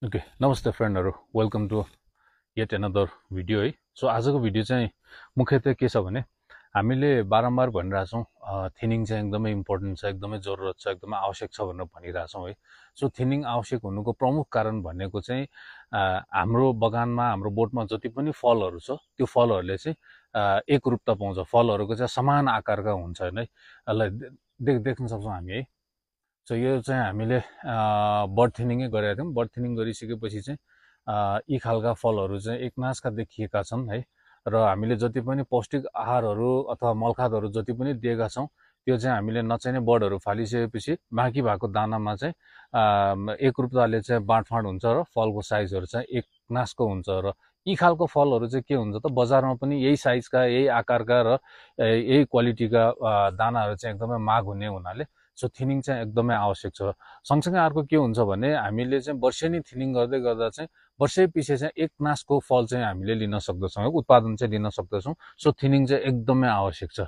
Okay नमस्ते फ्रेन्डहरु welcome to yet another video है। सो आजको भिडियो चाहिँ मुख्यतः के छ भने हामीले बारम्बार भनिरहेछौँ थिनिङ चाहिँ एकदमै इम्पोर्टेन्ट छ, एकदमै जरुरत छ, एकदमै आवश्यक छ भनेर भनिरहेछौँ है। सो थिनिङ आवश्यक हुनुको प्रमुख कारण भनेको चाहिँ हाम्रो बगानमा हाम्रो बोटमा जति पनि फलहरू छ त्यो फलहरूले चाहिँ एकरूपता पाउँछ, फलहरूको चाहिँ समान आकारका हुन्छन् है। यसलाई देख्न सक्छौँ हामी है। सो यो चाहिँ हामीले बर्ड थिनिङै गरेका थियौँ। बर्ड थिनिङ गरिसकेपछि चाहिँ यी खालका फलहरू चाहिँ एकनासका देखिएका छन् है। र हामीले जति पनि पौष्टिक आहारहरू अथवा मलखादहरू जति पनि दिएका छौँ त्यो चाहिँ हामीले नचाहिने बर्डहरू फालिसकेपछि बाँकी भएको दानामा चाहिँ एकरूपताले चाहिँ बाँडफाँड हुन्छ र फलको साइजहरू चाहिँ एकनासको हुन्छ। र यी खालको फलहरू चाहिँ के हुन्छ त बजारमा पनि यही साइजका, यही आकारका र यही क्वालिटीका दानाहरू चाहिँ एकदमै माग हुने हुनाले सो थिनिङ चाहिँ एकदमै आवश्यक छ। सँगसँगै अर्को के हुन्छ भने हामीले चाहिँ वर्षेनी थिनिङ गर्दै गर्दा चाहिँ वर्षै पछि चाहिँ एक नासको फल चाहिँ हामीले लिन सक्दछौँ, उत्पादन चाहिँ लिन सक्दछौँ। सो थिनिङ चाहिँ एकदमै आवश्यक छ।